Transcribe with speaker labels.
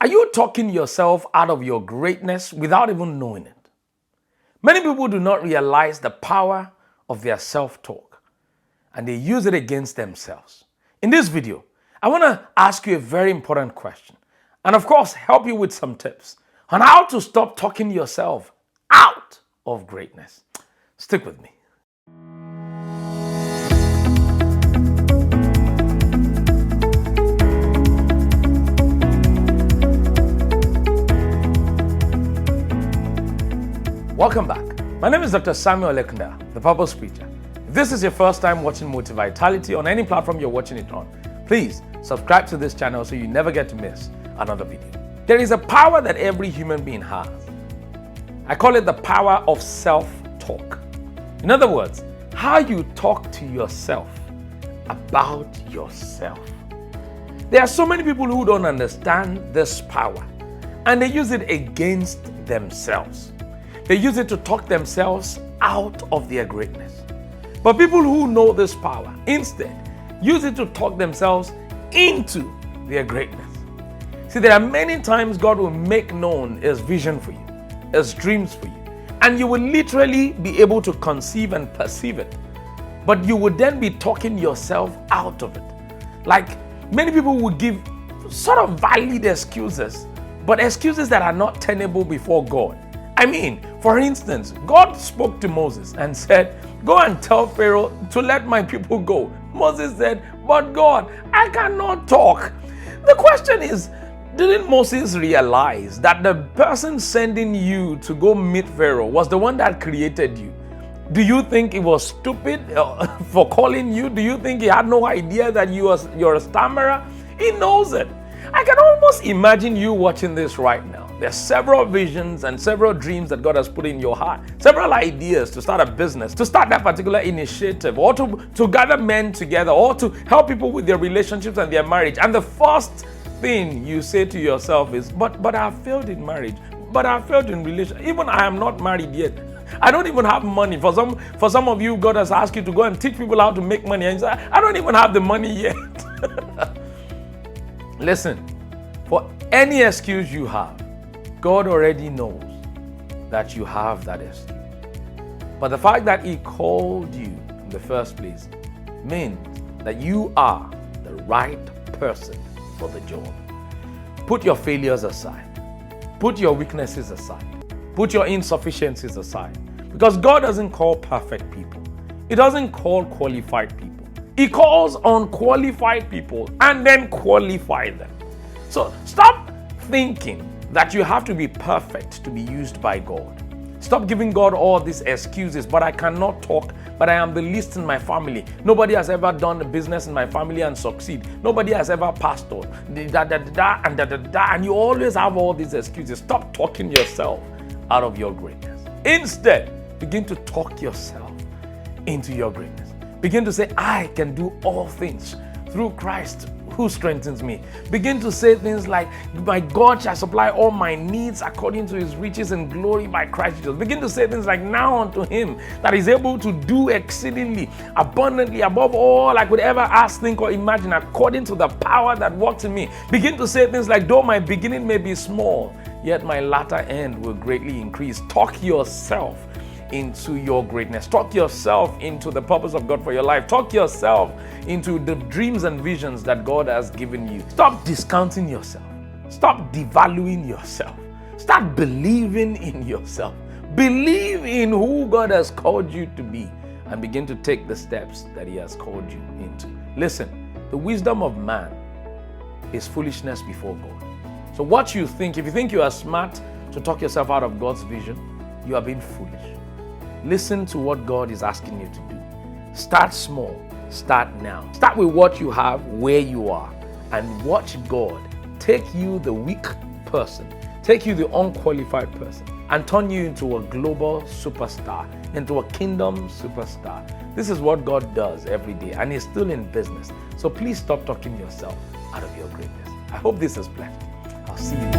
Speaker 1: you talking yourself out of your greatness without even knowing it? Many people do not realize the power of their self-talk, and they use it against themselves. In this video, I want to ask you a very important question, and of course, help you with some tips on how to stop talking yourself out of greatness. Stick with me. Welcome back. My name is Dr. Samuel Ekundayo, the Purpose Preacher. If this is your first time watching Motivitality on any platform you're watching it on, please subscribe to this channel so you never get to miss another video. There is a power that every human being has. I call it the power of self-talk. In other words, how you talk to yourself about yourself. There are so many people who don't understand this power, and they use it against themselves. They use it to talk themselves out of their greatness. But people who know this power instead use it to talk themselves into their greatness. See, there are many times God will make known His vision for you, His dreams for you, and you will literally be able to conceive and perceive it. But you would then be talking yourself out of it. Like many people will give sort of valid excuses, but excuses that are not tenable before God. I mean, for instance, God spoke to Moses and said, "Go and tell Pharaoh to let my people go." Moses said, "But God, I cannot talk." The question is, didn't Moses realize that the person sending you to go meet Pharaoh was the one that created you? Do you think he was stupid for calling you? Do you think he had no idea that you're a stammerer? He knows it. I can almost imagine you watching this right now. There are several visions and several dreams that God has put in your heart. Several ideas to start a business, to start that particular initiative, or to gather men together, or to help people with their relationships and their marriage. And the first thing you say to yourself is, but I have failed in marriage. But I have failed in relationship. Even I am not married yet. I don't even have money. For some of you, God has asked you to go and teach people how to make money. And you say, I don't even have the money yet. Listen, for any excuse you have, God already knows that you have that excuse. But the fact that He called you in the first place means that you are the right person for the job. Put your failures aside. Put your weaknesses aside. Put your insufficiencies aside. Because God doesn't call perfect people. He doesn't call qualified people. He calls unqualified people and then qualify them. So stop thinking that you have to be perfect to be used by God. Stop giving God all these excuses. But I cannot talk, but I am the least in my family. Nobody has ever done a business in my family and succeed. Nobody has ever pastored. And you always have all these excuses. Stop talking yourself out of your greatness. Instead, begin to talk yourself into your greatness. Begin to say, I can do all things through Christ who strengthens me. Begin to say things like, my God shall supply all my needs according to His riches and glory by Christ Jesus. Begin to say things like, now unto Him that is able to do exceedingly, abundantly, above all I could ever ask, think, or imagine, according to the power that works in me. Begin to say things like, though my beginning may be small, yet my latter end will greatly increase. Talk yourself into your greatness. Talk yourself into the purpose of God for your life. Talk yourself into the dreams and visions that God has given you. Stop discounting yourself. Stop devaluing yourself. Start believing in yourself. Believe in who God has called you to be and begin to take the steps that He has called you into. Listen, the wisdom of man is foolishness before God. So what you think, if you think you are smart to talk yourself out of God's vision, you are being foolish. Listen to what God is asking you to do. Start small. Start now. Start with what you have, where you are, and watch God take you, the weak person, take you, the unqualified person, and turn you into a global superstar, into a kingdom superstar. This is what God does every day, and He's still in business. So please stop talking yourself out of your greatness. I hope this has blessed you. I'll see you.